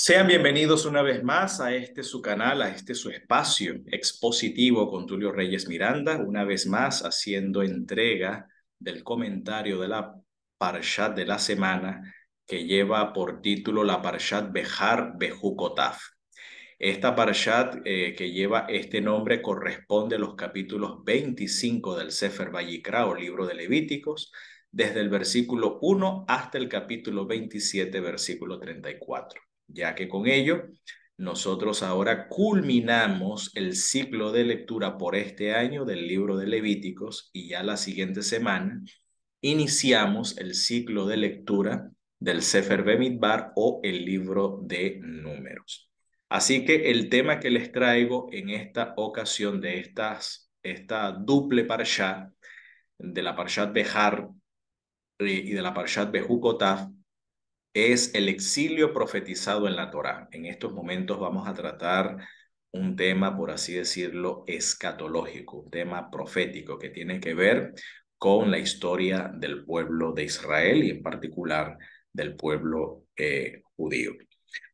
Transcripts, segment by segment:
Sean bienvenidos una vez más a este su canal, a este su espacio expositivo con Tulio Reyes Miranda, una vez más haciendo entrega del comentario de la Parshat de la semana que lleva por título la Parshat Behar Behukotaf. Esta Parshat que lleva este nombre corresponde a los capítulos 25 del Sefer Vayikra o libro de Levíticos, desde el versículo 1 hasta el capítulo 27, versículo 34, ya que con ello nosotros ahora culminamos el ciclo de lectura por este año del libro de Levíticos y ya la siguiente semana iniciamos el ciclo de lectura del Sefer Bemidbar o el libro de Números. Así que el tema que les traigo en esta ocasión de esta duple parsha, de la parshat Behar y de la parshat Behukotaf, es el exilio profetizado en la Torá. En estos momentos vamos a tratar un tema, por así decirlo, escatológico, un tema profético que tiene que ver con la historia del pueblo de Israel y en particular del pueblo judío.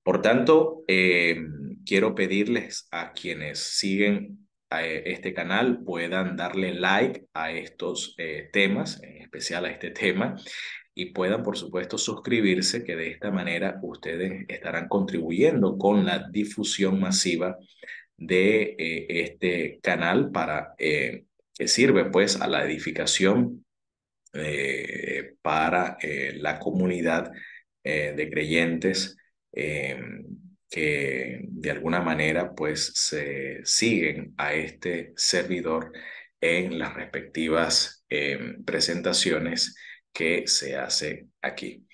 Por tanto, quiero pedirles a quienes siguen este canal puedan darle like a estos temas, en especial a este tema, y puedan, por supuesto, suscribirse, que de esta manera ustedes estarán contribuyendo con la difusión masiva de este canal que sirve pues a la edificación para la comunidad de creyentes eh, que de alguna manera pues se siguen a este servidor en las respectivas presentaciones que se hace aquí.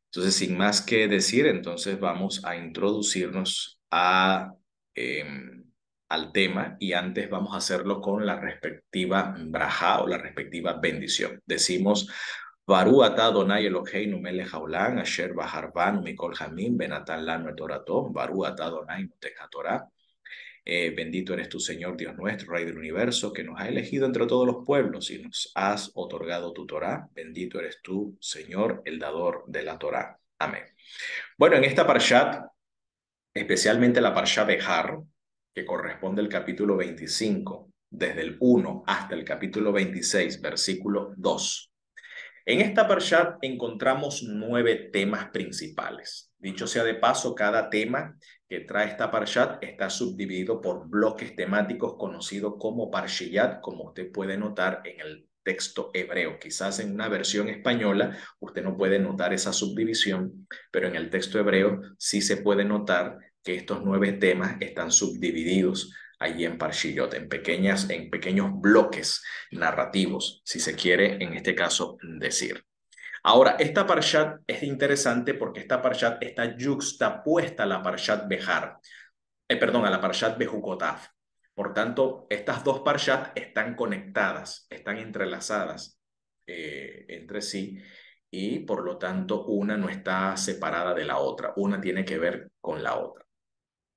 Entonces, sin más que decir, entonces vamos a introducirnos al tema y antes vamos a hacerlo con la respectiva braja o la respectiva bendición. Decimos, Baru ata Adonai Eloheinu melech haolam, asher bahar banu mikol hamim, benatan lanu et torato, Baru ata Adonai notech haTorah. Bendito eres tu Señor, Dios nuestro, Rey del universo, que nos ha elegido entre todos los pueblos y nos has otorgado tu Torá. Bendito eres tú, Señor, el dador de la Torá. Amén. Bueno, en esta parshat, especialmente la parsha Behar, que corresponde al capítulo 25, desde el 1 hasta el capítulo 26, versículo 2. En esta parshat encontramos 9 temas principales. Dicho sea de paso, cada tema que trae esta parshat está subdividido por bloques temáticos conocidos como parshiyat, como usted puede notar en el texto hebreo. Quizás en una versión española usted no puede notar esa subdivisión, pero en el texto hebreo sí se puede notar que estos 9 temas están subdivididos allí en Parshiyot, en pequeños bloques narrativos, si se quiere en este caso decir. Ahora, esta parshat es interesante porque esta parshat está yuxtapuesta a la parshat Behar, perdón, a la parshat Behukotaf. Por tanto, estas dos parshat están conectadas, están entrelazadas entre sí y por lo tanto una no está separada de la otra, una tiene que ver con la otra.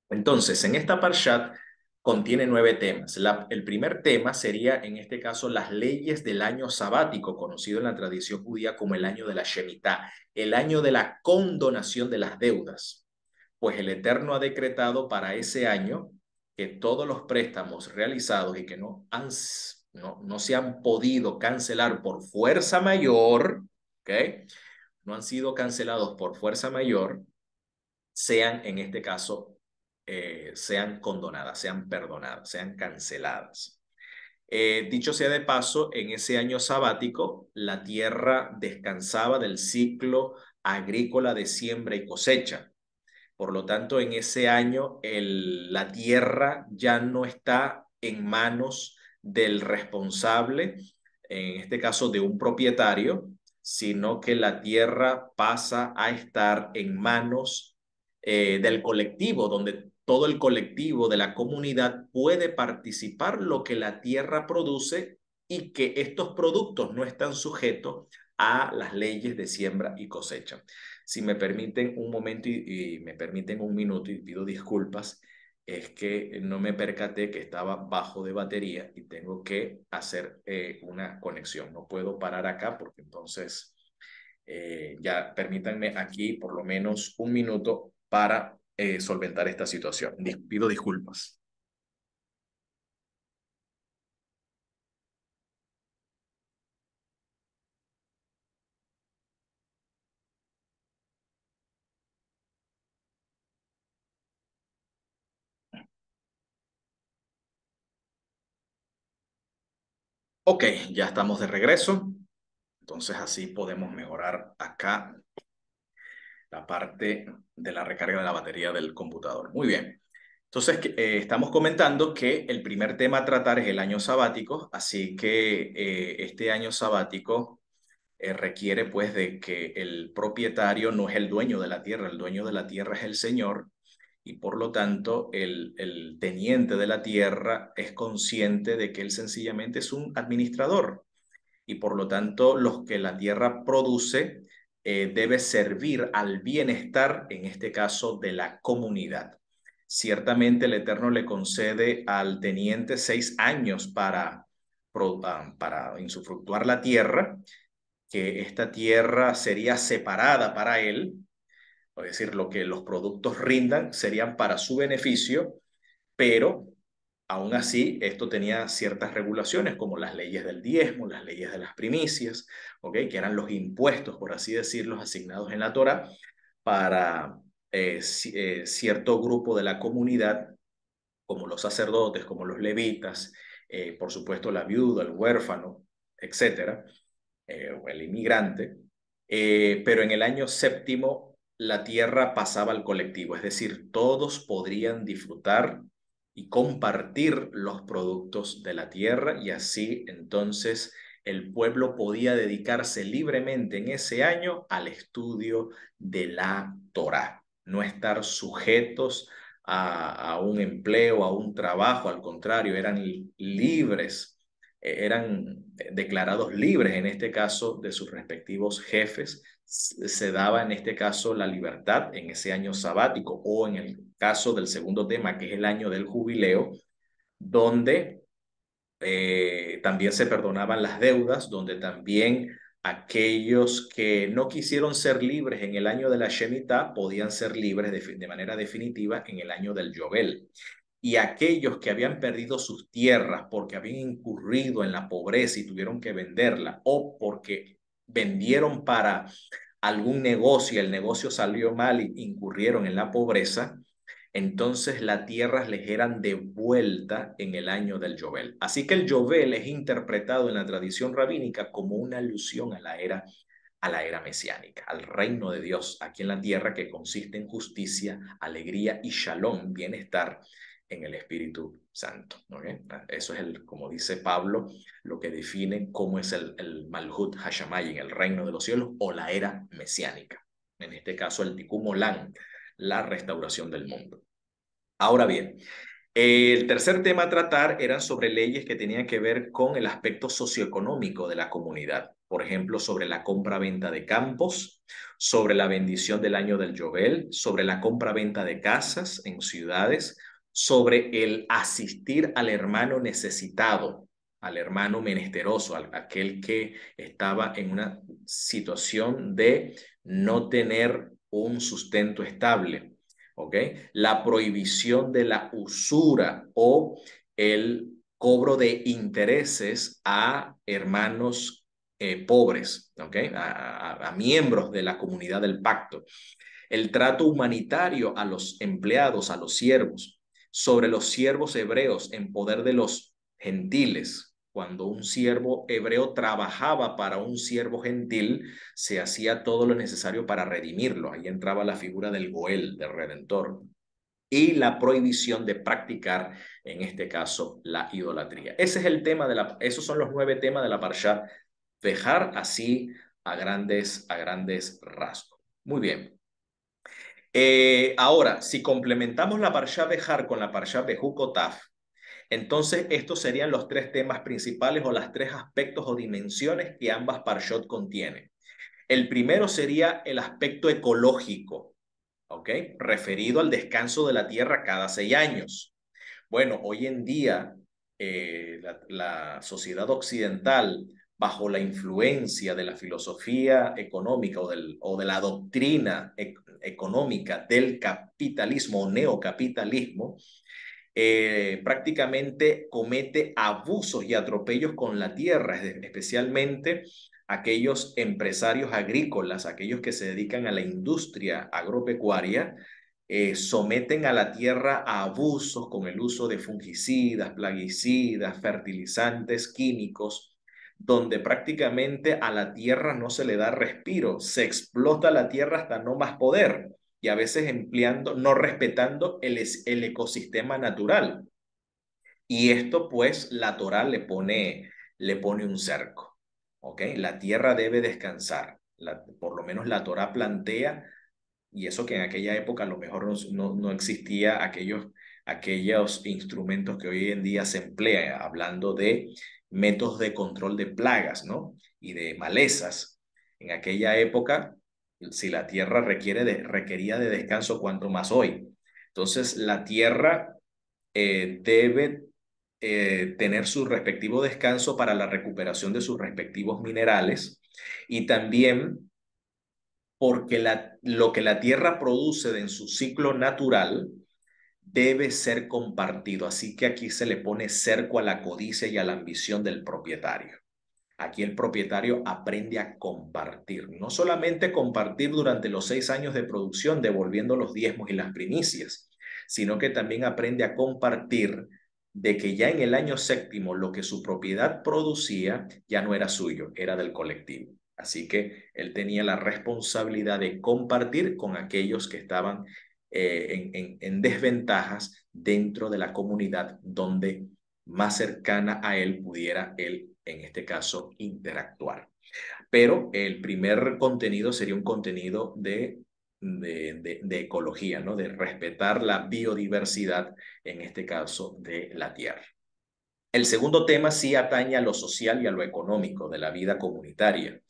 Entonces, en esta parshat contiene 9 temas. El primer tema sería, en este caso, las leyes del año sabático, conocido en la tradición judía como el año de la Shemitah, el año de la condonación de las deudas. Pues el Eterno ha decretado para ese año que todos los préstamos realizados y que no se han podido cancelar por fuerza mayor, ¿ok? No han sido cancelados por fuerza mayor, sean en este caso, sean condonadas, sean perdonadas, sean canceladas. Dicho sea de paso, en ese año sabático, la tierra descansaba del ciclo agrícola de siembra y cosecha. Por lo tanto, en ese año la tierra ya no está en manos del responsable, en este caso de un propietario, sino que la tierra pasa a estar en manos del colectivo, donde todo el colectivo de la comunidad puede participar lo que la tierra produce y que estos productos no están sujetos a las leyes de siembra y cosecha. Si me permiten un momento y me permiten un minuto y pido disculpas, es que no me percaté que estaba bajo de batería y tengo que hacer una conexión. No puedo parar acá porque entonces ya permítanme aquí por lo menos un minuto para solventar esta situación. Pido disculpas. Ok, ya estamos de regreso. Entonces así podemos mejorar acá la parte de la recarga de la batería del computador. Muy bien. Entonces, estamos comentando que el primer tema a tratar es el año sabático, así que este año sabático requiere pues de que el propietario no es el dueño de la tierra, el dueño de la tierra es el señor y por lo tanto el teniente de la tierra es consciente de que él sencillamente es un administrador y por lo tanto los que la tierra produce debe servir al bienestar, en este caso, de la comunidad. Ciertamente el Eterno le concede al teniente 6 años para insufructuar la tierra, que esta tierra sería separada para él, es decir, lo que los productos rindan serían para su beneficio, pero aún así, esto tenía ciertas regulaciones como las leyes del diezmo, las leyes de las primicias, ¿ok? Que eran los impuestos, por así decirlo, asignados en la Torá para cierto grupo de la comunidad, como los sacerdotes, como los levitas, por supuesto la viuda, el huérfano, etcétera, o el inmigrante, pero en el año séptimo la tierra pasaba al colectivo, es decir, todos podrían disfrutar y compartir los productos de la tierra y así entonces el pueblo podía dedicarse libremente en ese año al estudio de la Torá, no estar sujetos a un empleo, a un trabajo, al contrario, eran libres, eran declarados libres en este caso de sus respectivos jefes. Se daba en este caso la libertad en ese año sabático o en el caso del segundo tema, que es el año del jubileo, donde también se perdonaban las deudas, donde también aquellos que no quisieron ser libres en el año de la Shemitah podían ser libres de manera definitiva en el año del Yobel. Y aquellos que habían perdido sus tierras porque habían incurrido en la pobreza y tuvieron que venderla o porque vendieron para algún negocio y el negocio salió mal y incurrieron en la pobreza, entonces las tierras les eran devueltas en el año del Yobel. Así que el Yobel es interpretado en la tradición rabínica como una alusión a la era mesiánica, al reino de Dios aquí en la tierra que consiste en justicia, alegría y shalom, bienestar en el Espíritu Santo. ¿Okay? Eso es, como dice Pablo, lo que define cómo es el Malhut Hashamayim, el reino de los cielos o la era mesiánica. En este caso, el Tikkun Olam, la restauración del mundo. Ahora bien, el tercer tema a tratar eran sobre leyes que tenían que ver con el aspecto socioeconómico de la comunidad. Por ejemplo, sobre la compra-venta de campos, sobre la bendición del año del Yobel, sobre la compra-venta de casas en ciudades, sobre el asistir al hermano necesitado, al hermano menesteroso, aquel que estaba en una situación de no tener un sustento estable. ¿Ok? La prohibición de la usura o el cobro de intereses a hermanos pobres, ¿ok? A miembros de la comunidad del pacto. El trato humanitario a los empleados, a los siervos, sobre los siervos hebreos en poder de los gentiles. Cuando un siervo hebreo trabajaba para un siervo gentil, se hacía todo lo necesario para redimirlo. Ahí entraba la figura del Goel, del Redentor. Y la prohibición de practicar, en este caso, la idolatría. Ese es el tema esos son los 9 temas de la Parshat Dejar, así a grandes rasgos. Muy bien. Ahora, si complementamos la Parshat Dejar con la Parshat de Jukotaf, entonces estos serían los 3 temas principales o las 3 aspectos o dimensiones que ambas Parshot contienen. El primero sería el aspecto ecológico, ¿ok? Referido al descanso de la tierra cada 6 años. Bueno, hoy en día la sociedad occidental, bajo la influencia de la filosofía económica o de la doctrina económica del capitalismo o neocapitalismo, prácticamente comete abusos y atropellos con la tierra, especialmente aquellos empresarios agrícolas, aquellos que se dedican a la industria agropecuaria, someten a la tierra a abusos con el uso de fungicidas, plaguicidas, fertilizantes químicos, donde prácticamente a la tierra no se le da respiro, se explota la tierra hasta no más poder y a veces empleando, no respetando el ecosistema natural. Y esto pues la Torá le pone un cerco, ¿ok? La tierra debe descansar. Por lo menos la Torá plantea, y eso que en aquella época a lo mejor no existía aquellos instrumentos que hoy en día se emplean, hablando de métodos de control de plagas, ¿no? Y de malezas. En aquella época, si la tierra requería de descanso, cuanto más hoy. Entonces, la tierra debe tener su respectivo descanso para la recuperación de sus respectivos minerales y también porque lo que la tierra produce en su ciclo natural debe ser compartido. Así que aquí se le pone cerco a la codicia y a la ambición del propietario. Aquí el propietario aprende a compartir, no solamente compartir durante los 6 años de producción, devolviendo los diezmos y las primicias, sino que también aprende a compartir de que ya en el año séptimo lo que su propiedad producía ya no era suyo, era del colectivo. Así que él tenía la responsabilidad de compartir con aquellos que estaban en desventajas dentro de la comunidad donde más cercana a él pudiera él, en este caso, interactuar. Pero el primer contenido sería un contenido de ecología, ¿no? De respetar la biodiversidad, en este caso, de la tierra. El segundo tema sí atañe a lo social y a lo económico de la vida comunitaria,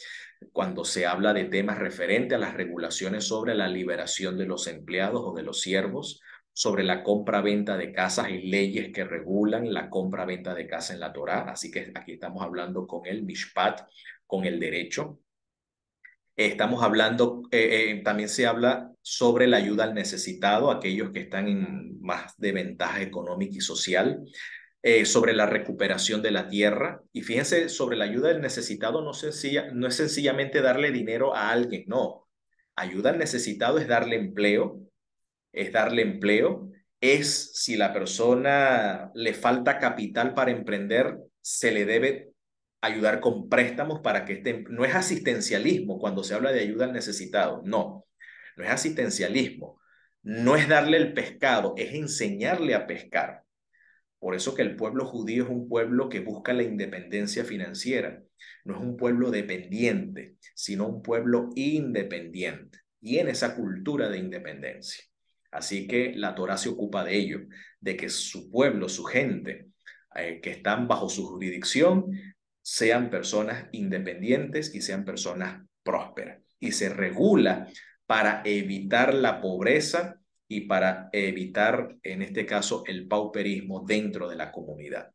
cuando se habla de temas referentes a las regulaciones sobre la liberación de los empleados o de los siervos, sobre la compra-venta de casas y leyes que regulan la compra-venta de casa en la Torá. Así que aquí estamos hablando con el Mishpat, con el derecho. Estamos hablando, también se habla sobre la ayuda al necesitado, aquellos que están en más de ventaja económica y social, sobre la recuperación de la tierra. Y fíjense, sobre la ayuda del necesitado no es sencillamente darle dinero a alguien, no. Ayuda al necesitado es darle empleo, es si la persona le falta capital para emprender, se le debe ayudar con préstamos para que no es asistencialismo cuando se habla de ayuda al necesitado, no es asistencialismo, no es darle el pescado, es enseñarle a pescar. Por eso que el pueblo judío es un pueblo que busca la independencia financiera. No es un pueblo dependiente, sino un pueblo independiente. Y en esa cultura de independencia. Así que la Torá se ocupa de ello, de que su pueblo, su gente, que están bajo su jurisdicción, sean personas independientes y sean personas prósperas. Y se regula para evitar la pobreza y para evitar, en este caso, el pauperismo dentro de la comunidad.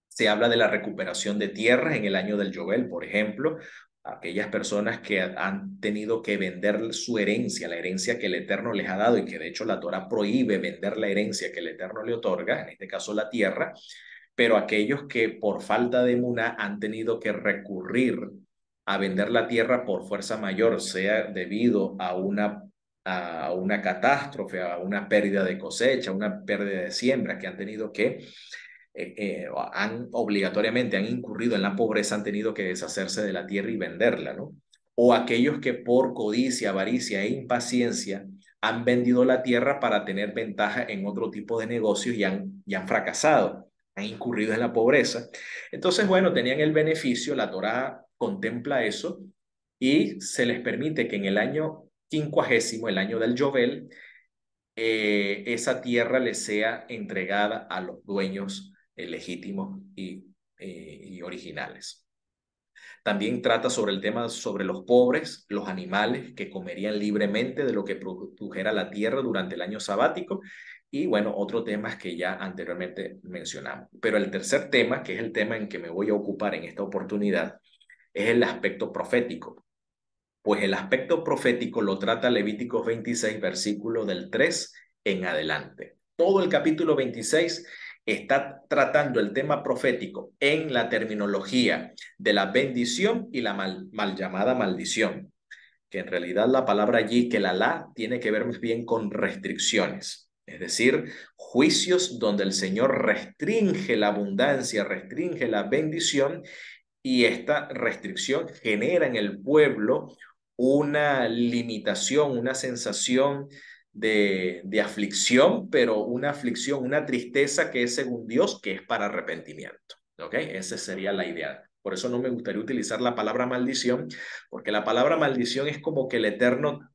Se habla de la recuperación de tierras en el año del Yobel, por ejemplo, aquellas personas que han tenido que vender su herencia, la herencia que el Eterno les ha dado y que de hecho la Torah prohíbe vender la herencia que el Eterno le otorga, en este caso la tierra, pero aquellos que por falta de emuná han tenido que recurrir a vender la tierra por fuerza mayor, sea debido a una catástrofe, a una pérdida de cosecha, una pérdida de siembra, que han tenido que obligatoriamente han incurrido en la pobreza, han tenido que deshacerse de la tierra y venderla, ¿no? O aquellos que por codicia, avaricia e impaciencia han vendido la tierra para tener ventaja en otro tipo de negocios y han fracasado, han incurrido en la pobreza. Entonces, bueno, tenían el beneficio, la Torá contempla eso y se les permite que en el año quincuagésimo, el año del Yobel, esa tierra le sea entregada a los dueños legítimos y originales. También trata sobre el tema sobre los pobres, los animales que comerían libremente de lo que produjera la tierra durante el año sabático y bueno, otros temas que ya anteriormente mencionamos. Pero el tercer tema, que es el tema en que me voy a ocupar en esta oportunidad, es el aspecto profético. Pues el aspecto profético lo trata Levíticos 26, versículo del 3 en adelante. Todo el capítulo 26 está tratando el tema profético en la terminología de la bendición y la mal llamada maldición, que en realidad la palabra allí, que la tiene que ver más bien con restricciones, es decir, juicios donde el Señor restringe la abundancia, restringe la bendición, y esta restricción genera en el pueblo una limitación, una sensación de aflicción, pero una aflicción, una tristeza que es según Dios, que es para arrepentimiento. ¿Ok? Esa sería la idea. Por eso no me gustaría utilizar la palabra maldición, porque la palabra maldición es como que el Eterno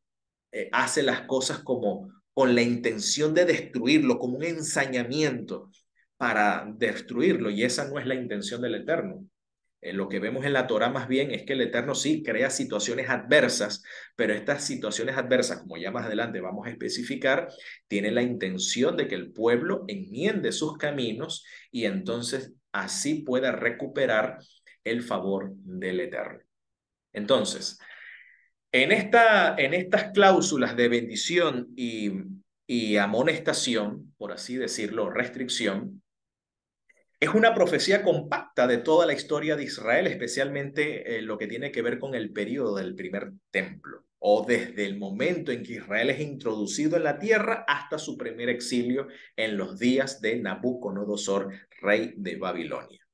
hace las cosas como con la intención de destruirlo, como un ensañamiento para destruirlo, y esa no es la intención del Eterno. Lo que vemos en la Torá más bien es que el Eterno sí crea situaciones adversas, pero estas situaciones adversas, como ya más adelante vamos a especificar, tienen la intención de que el pueblo enmiende sus caminos y entonces así pueda recuperar el favor del Eterno. Entonces, en estas cláusulas de bendición y amonestación, por así decirlo, restricción, es una profecía compacta de toda la historia de Israel, especialmente lo que tiene que ver con el periodo del primer templo, o desde el momento en que Israel es introducido en la tierra hasta su primer exilio en los días de Nabucodonosor, rey de Babilonia.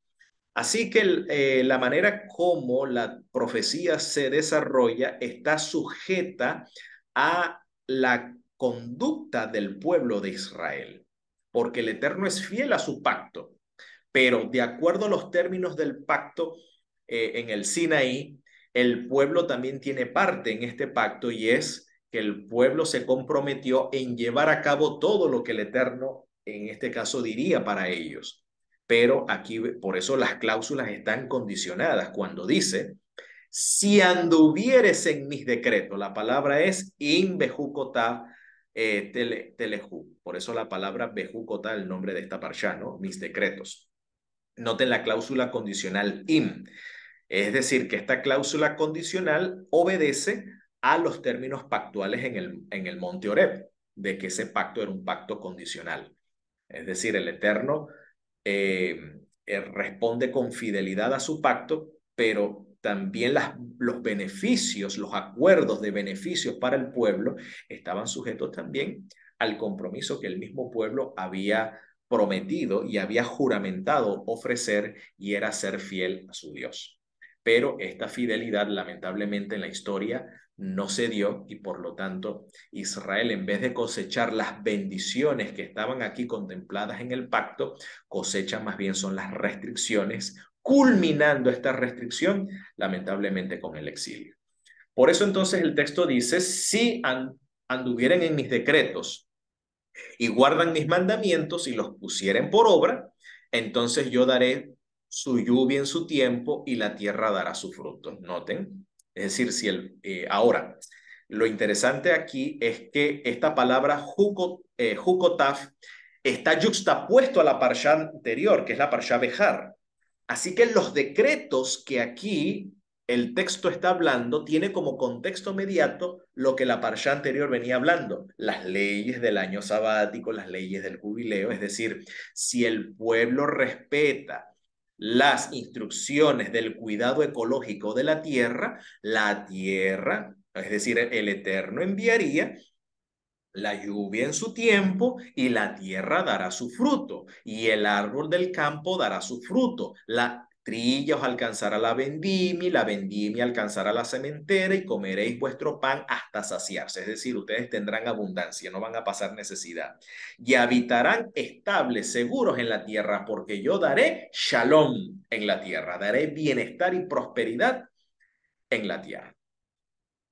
Así que la manera como la profecía se desarrolla está sujeta a la conducta del pueblo de Israel, porque el Eterno es fiel a su pacto, pero de acuerdo a los términos del pacto en el Sinaí, el pueblo también tiene parte en este pacto, y es que el pueblo se comprometió en llevar a cabo todo lo que el Eterno en este caso diría para ellos. Pero aquí, por eso las cláusulas están condicionadas. Cuando dice, si anduvieres en mis decretos, la palabra es in bejucotá telejú. Por eso la palabra bejucotá, el nombre de esta parsha, ¿no? Mis decretos. Noten la cláusula condicional im, es decir, que esta cláusula condicional obedece a los términos pactuales en el monte Oreb, de que ese pacto era un pacto condicional. Es decir, el Eterno responde con fidelidad a su pacto, pero también los beneficios, los acuerdos de beneficios para el pueblo estaban sujetos también al compromiso que el mismo pueblo había prometido y había juramentado ofrecer, y era ser fiel a su Dios. Pero esta fidelidad, lamentablemente, en la historia no se dio, y por lo tanto Israel, en vez de cosechar las bendiciones que estaban aquí contempladas en el pacto, cosecha más bien son las restricciones, culminando esta restricción lamentablemente con el exilio. Por eso entonces el texto dice, si anduvieren en mis decretos y guardan mis mandamientos y los pusieren por obra, entonces yo daré su lluvia en su tiempo y la tierra dará su fruto. Noten. Es decir, si ahora, lo interesante aquí es que esta palabra jukotaf está yuxtapuesto a la parsha anterior, que es la parsha Bejar. Así que los decretos que aquí el texto está hablando tiene como contexto inmediato lo que la parsha anterior venía hablando, las leyes del año sabático, las leyes del jubileo. Es decir, si el pueblo respeta las instrucciones del cuidado ecológico de la tierra, es decir, el Eterno enviaría la lluvia en su tiempo, y la tierra dará su fruto, y el árbol del campo dará su fruto. La trilla os alcanzará la vendimia alcanzará la sementera, y comeréis vuestro pan hasta saciarse. Es decir, ustedes tendrán abundancia, no van a pasar necesidad. Y habitarán estables, seguros en la tierra, porque yo daré shalom en la tierra, daré bienestar y prosperidad en la tierra.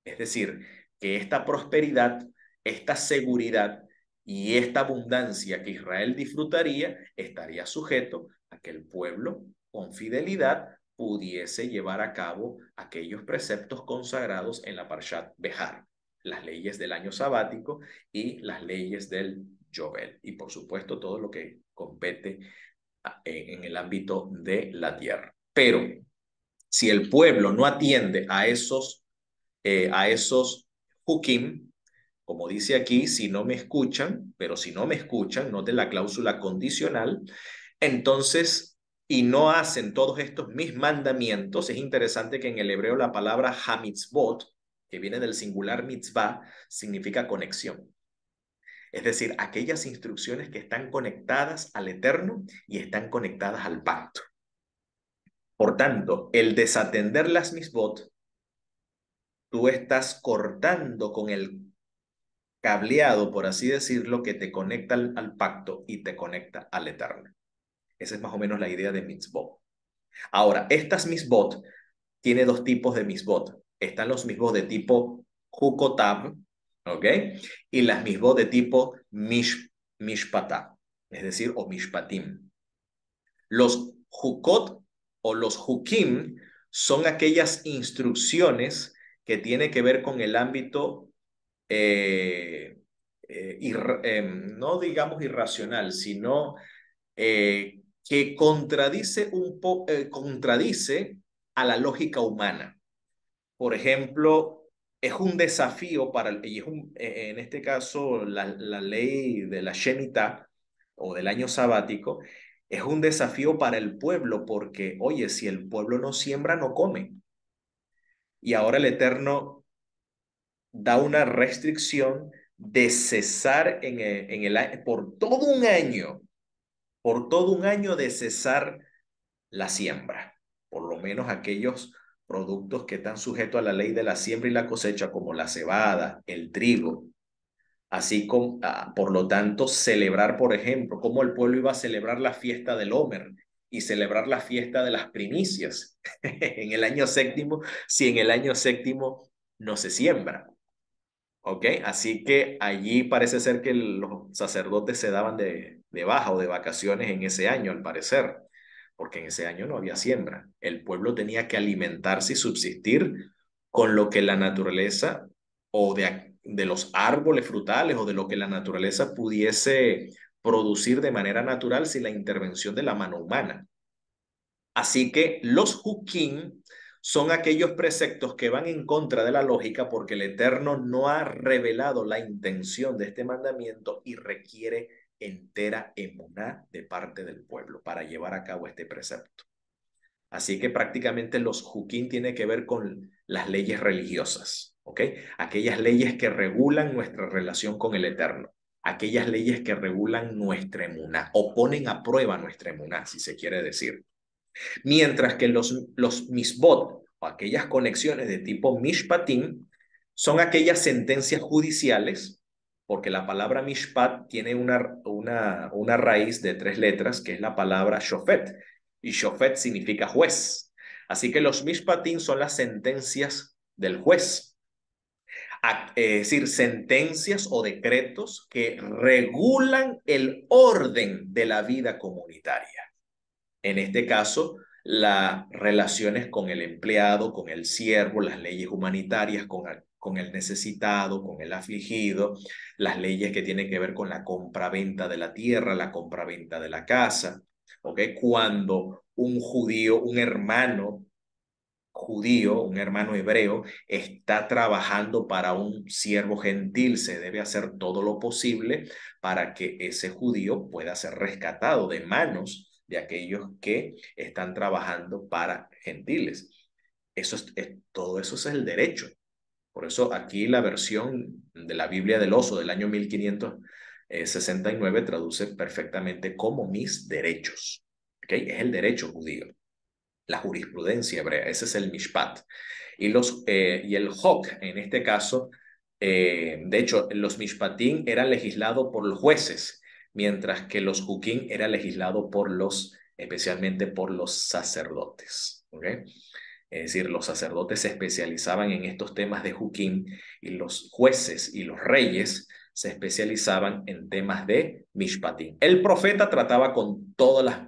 Es decir, que esta prosperidad, esta seguridad y esta abundancia que Israel disfrutaría estaría sujeto a que el pueblo con fidelidad pudiese llevar a cabo aquellos preceptos consagrados en la Parshat Behar, las leyes del año sabático y las leyes del Yobel, y por supuesto todo lo que compete en el ámbito de la tierra. Pero si el pueblo no atiende a esos a esos hukim, como dice aquí, si no me escuchan, pero si no me escuchan, noten la cláusula condicional, entonces, y no hacen todos estos mis mandamientos, es interesante que en el hebreo la palabra hamitzvot, que viene del singular mitzvah, significa conexión. Es decir, aquellas instrucciones que están conectadas al Eterno y están conectadas al pacto. Por tanto, el desatender las mitzvot, tú estás cortando con el cableado, por así decirlo, que te conecta al pacto y te conecta al Eterno. Esa es más o menos la idea de mitzvot. Ahora, estas mitzvot tiene dos tipos de mitzvot. Están los mitzvot de tipo hukotab, ¿ok? Y las mitzvot de tipo mishpatah, es decir, o mishpatim. Los hukot o los hukim son aquellas instrucciones que tienen que ver con el ámbito, no digamos irracional, sino que contradice a la lógica humana. Por ejemplo, es un desafío en este caso, la ley de la Shemitah o del año sabático, es un desafío para el pueblo porque, oye, si el pueblo no siembra, no come. Y ahora el Eterno da una restricción de cesar por todo un año de cesar la siembra, por lo menos aquellos productos que están sujetos a la ley de la siembra y la cosecha, como la cebada, el trigo, así como, por lo tanto, celebrar, por ejemplo, como el pueblo iba a celebrar la fiesta del Homer y celebrar la fiesta de las primicias en el año séptimo, si en el año séptimo no se siembra. ¿Ok? Así que allí parece ser que los sacerdotes se daban de baja o de vacaciones en ese año, al parecer, porque en ese año no había siembra. El pueblo tenía que alimentarse y subsistir con lo que la naturaleza o de los árboles frutales o de lo que la naturaleza pudiese producir de manera natural sin la intervención de la mano humana. Así que los hukim son aquellos preceptos que van en contra de la lógica porque el Eterno no ha revelado la intención de este mandamiento y requiere entera emuná de parte del pueblo para llevar a cabo este precepto. Así que prácticamente los hukim tienen que ver con las leyes religiosas, ¿ok? Aquellas leyes que regulan nuestra relación con el Eterno, aquellas leyes que regulan nuestra emuná o ponen a prueba nuestra emuná, si se quiere decir. Mientras que los misbot o aquellas conexiones de tipo mishpatim son aquellas sentencias judiciales, porque la palabra mishpat tiene una raíz de 3 letras, que es la palabra shofet, y shofet significa juez. Así que los mishpatim son las sentencias del juez, es decir, sentencias o decretos que regulan el orden de la vida comunitaria. En este caso, las relaciones con el empleado, con el siervo, las leyes humanitarias con el necesitado, con el afligido, las leyes que tienen que ver con la compra-venta de la tierra, la compra-venta de la casa. ¿Ok? Cuando un judío, un hermano judío, un hermano hebreo, está trabajando para un siervo gentil, se debe hacer todo lo posible para que ese judío pueda ser rescatado de manos de aquellos que están trabajando para gentiles. Todo eso es el derecho. Por eso aquí la versión de la Biblia del Oso del año 1569 traduce perfectamente como mis derechos. ¿Okay? Es el derecho judío, la jurisprudencia hebrea, ese es el mishpat. Y el hok, en este caso, de hecho, los mishpatim eran legislados por los jueces, mientras que los hukim era legislado especialmente por los sacerdotes. ¿Okay? Es decir, los sacerdotes se especializaban en estos temas de hukim y los jueces y los reyes se especializaban en temas de mishpatim. El profeta trataba con todas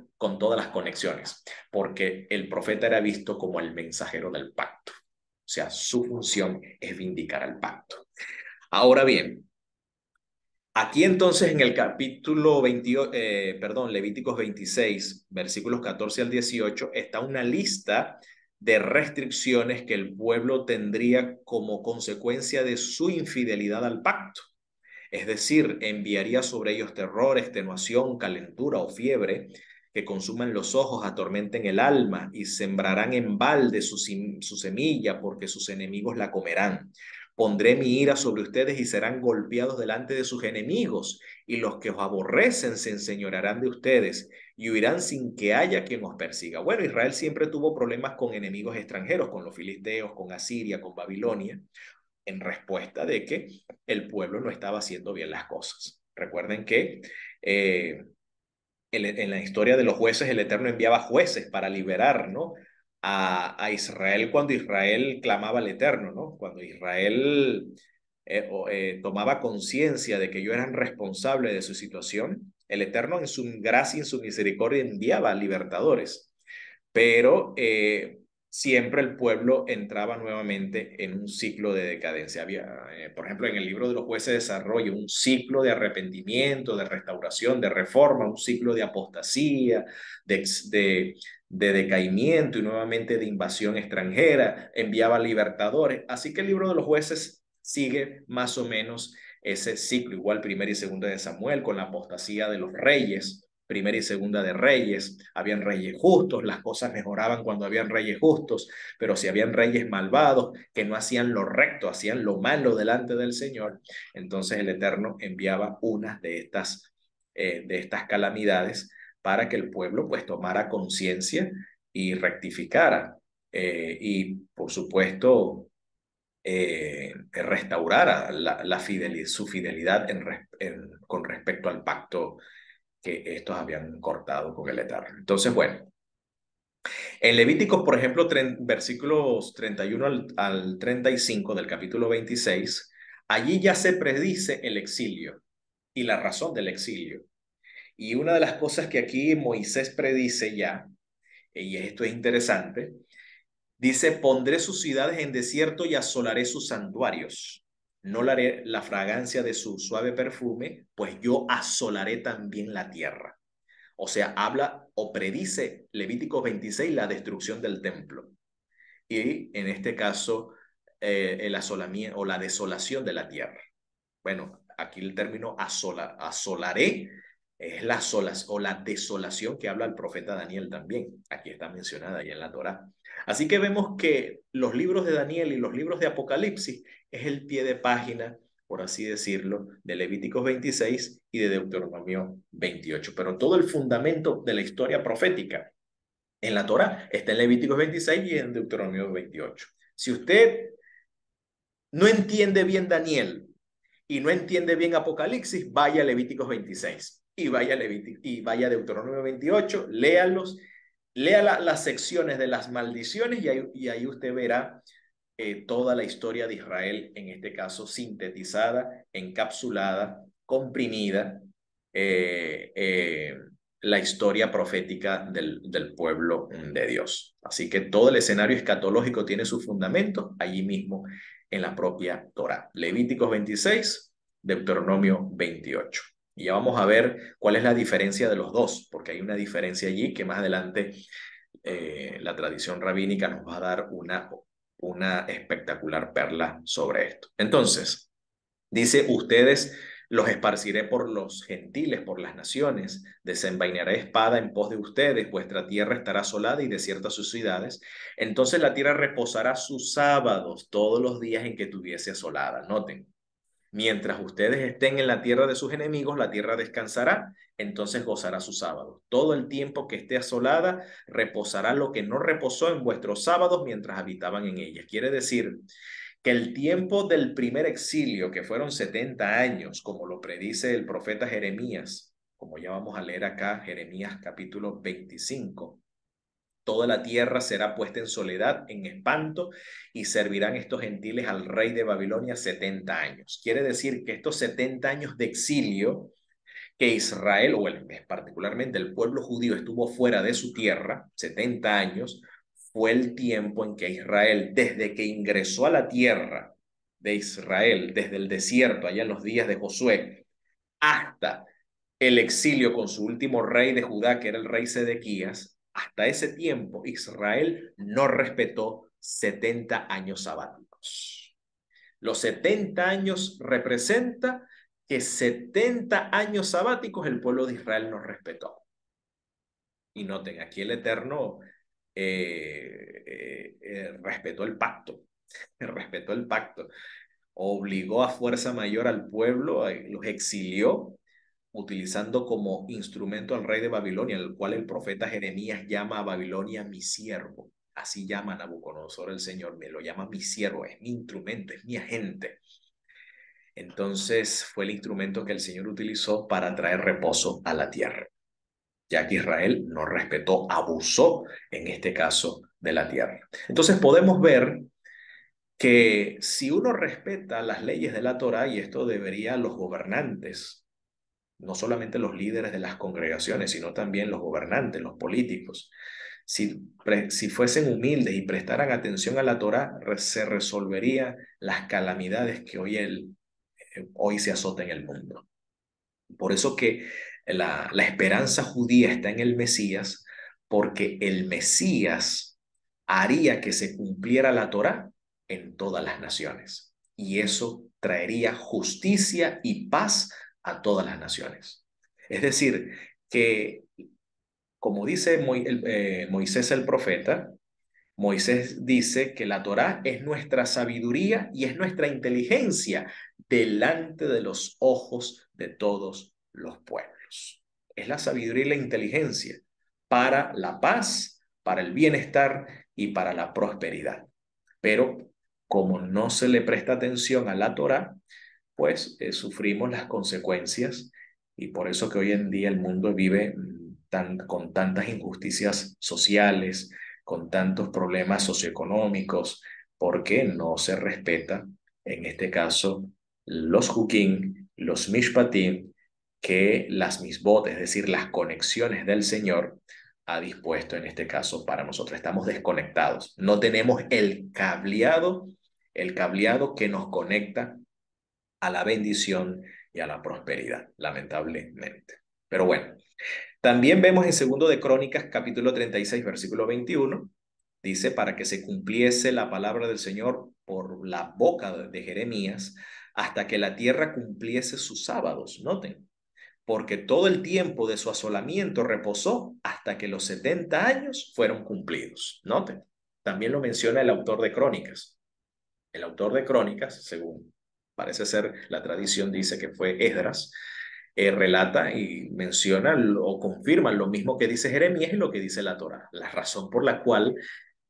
las conexiones, porque el profeta era visto como el mensajero del pacto. O sea, su función es vindicar al pacto. Ahora bien, aquí entonces en el capítulo 28, Levíticos 26, versículos 14 al 18, está una lista de restricciones que el pueblo tendría como consecuencia de su infidelidad al pacto. Es decir, enviaría sobre ellos terror, extenuación, calentura o fiebre, que consuman los ojos, atormenten el alma y sembrarán en balde su semilla, porque sus enemigos la comerán. Pondré mi ira sobre ustedes y serán golpeados delante de sus enemigos, y los que os aborrecen se enseñorearán de ustedes y huirán sin que haya quien os persiga. Bueno, Israel siempre tuvo problemas con enemigos extranjeros, con los filisteos, con Asiria, con Babilonia, en respuesta de que el pueblo no estaba haciendo bien las cosas. Recuerden que en la historia de los jueces el Eterno enviaba jueces para liberar, ¿no?, a Israel cuando Israel clamaba al Eterno, ¿no? Cuando Israel tomaba conciencia de que ellos eran responsables de su situación, el Eterno en su gracia y en su misericordia enviaba libertadores, pero siempre el pueblo entraba nuevamente en un ciclo de decadencia. Había, por ejemplo, en el libro de los jueces desarrolla un ciclo de arrepentimiento, de restauración, de reforma, un ciclo de apostasía, de decaimiento y nuevamente de invasión extranjera, enviaba libertadores. Así que el libro de los jueces sigue más o menos ese ciclo, igual primera y segunda de Samuel, con la apostasía de los reyes. Primera y segunda de Reyes, habían reyes justos, las cosas mejoraban cuando habían reyes justos, pero si habían reyes malvados que no hacían lo recto, hacían lo malo delante del Señor, entonces el Eterno enviaba una de estas calamidades para que el pueblo pues tomara conciencia y rectificara y por supuesto restaurara su fidelidad con respecto al pacto que estos habían cortado con el Eterno. Entonces, bueno, en Levíticos, por ejemplo, versículos 31 al 35 del capítulo 26, allí ya se predice el exilio y la razón del exilio. Y una de las cosas que aquí Moisés predice ya, y esto es interesante, dice, pondré sus ciudades en desierto y asolaré sus santuarios. No haré la fragancia de su suave perfume, pues yo asolaré también la tierra. O sea, habla o predice Levítico 26 la destrucción del templo. Y en este caso, el asolamiento o la desolación de la tierra. Bueno, aquí el término asolaré es la o la desolación que habla el profeta Daniel también. Aquí está mencionada ya en la Torá. Así que vemos que los libros de Daniel y los libros de Apocalipsis es el pie de página, por así decirlo, de Levíticos 26 y de Deuteronomio 28. Pero todo el fundamento de la historia profética en la Torá está en Levíticos 26 y en Deuteronomio 28. Si usted no entiende bien Daniel y no entiende bien Apocalipsis, vaya a Levíticos 26 y vaya a Deuteronomio 28, léalos, lea las secciones de las maldiciones y ahí usted verá toda la historia de Israel, en este caso sintetizada, encapsulada, comprimida, eh, eh, la historia profética del pueblo de Dios. Así que todo el escenario escatológico tiene su fundamento allí mismo en la propia Torá. Levíticos 26, Deuteronomio 28. Y ya vamos a ver cuál es la diferencia de los dos, porque hay una diferencia allí que más adelante la tradición rabínica nos va a dar una espectacular perla sobre esto. Entonces, dice, ustedes los esparciré por los gentiles, por las naciones, desenvainaré espada en pos de ustedes, vuestra tierra estará asolada y desierta sus ciudades. Entonces la tierra reposará sus sábados todos los días en que tuviese asolada. Noten, mientras ustedes estén en la tierra de sus enemigos, la tierra descansará, entonces gozará su sábado. Todo el tiempo que esté asolada, reposará lo que no reposó en vuestros sábados mientras habitaban en ella. Quiere decir que el tiempo del primer exilio, que fueron 70 años, como lo predice el profeta Jeremías, como ya vamos a leer acá, Jeremías capítulo 25, toda la tierra será puesta en soledad, en espanto, y servirán estos gentiles al rey de Babilonia 70 años. Quiere decir que estos 70 años de exilio que Israel, particularmente el pueblo judío, estuvo fuera de su tierra, 70 años, fue el tiempo en que Israel, desde que ingresó a la tierra de Israel, desde el desierto, allá en los días de Josué, hasta el exilio con su último rey de Judá, que era el rey Sedequías, hasta ese tiempo Israel no respetó 70 años sabáticos. Los 70 años representa que 70 años sabáticos el pueblo de Israel no respetó. Y noten, aquí el Eterno respetó el pacto, respetó el pacto, obligó a fuerza mayor al pueblo, los exilió, utilizando como instrumento al rey de Babilonia, el cual el profeta Jeremías llama a Babilonia mi siervo. Así llama a Nabucodonosor el Señor, me lo llama mi siervo, es mi instrumento, es mi agente. Entonces fue el instrumento que el Señor utilizó para traer reposo a la tierra, ya que Israel no respetó, abusó en este caso de la tierra. Entonces podemos ver que si uno respeta las leyes de la Torá, y esto debería los gobernantes, no solamente los líderes de las congregaciones, sino también los gobernantes, los políticos, si fuesen humildes y prestaran atención a la Torá, se resolverían las calamidades que hoy se azotan en el mundo. Por eso que la esperanza judía está en el Mesías, porque el Mesías haría que se cumpliera la Torá en todas las naciones. Y eso traería justicia y paz a todas las naciones. Es decir, que como dice Moisés el profeta, Moisés dice que la Torá es nuestra sabiduría y es nuestra inteligencia delante de los ojos de todos los pueblos. Es la sabiduría y la inteligencia para la paz, para el bienestar y para la prosperidad. Pero como no se le presta atención a la Torá, pues sufrimos las consecuencias, y por eso que hoy en día el mundo vive con tantas injusticias sociales, con tantos problemas socioeconómicos, porque no se respeta, en este caso, los hukim, los mishpatim, que las misbot, es decir, las conexiones del Señor, ha dispuesto en este caso para nosotros. Estamos desconectados, no tenemos el cableado que nos conecta a la bendición y a la prosperidad, lamentablemente. Pero bueno, también vemos en segundo de Crónicas, capítulo 36, versículo 21, dice, para que se cumpliese la palabra del Señor por la boca de Jeremías, hasta que la tierra cumpliese sus sábados. Noten, porque todo el tiempo de su asolamiento reposó hasta que los 70 años fueron cumplidos. Noten, también lo menciona el autor de Crónicas. El autor de Crónicas, según parece ser la tradición, dice que fue Esdras, relata y menciona o confirma lo mismo que dice Jeremías y lo que dice la Torá. La razón por la cual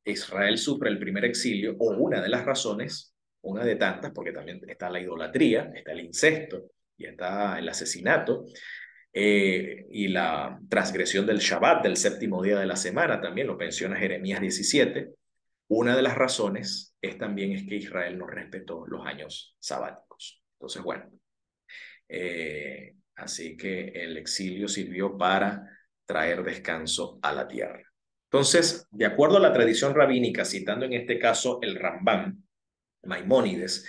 Israel sufre el primer exilio, o una de las razones, una de tantas, porque también está la idolatría, está el incesto y está el asesinato, y la transgresión del Shabbat, del séptimo día de la semana, también lo menciona Jeremías 17. Una de las razones es que Israel no respetó los años sabáticos. Entonces, bueno, así que el exilio sirvió para traer descanso a la tierra. Entonces, de acuerdo a la tradición rabínica, citando en este caso el Rambam, Maimónides,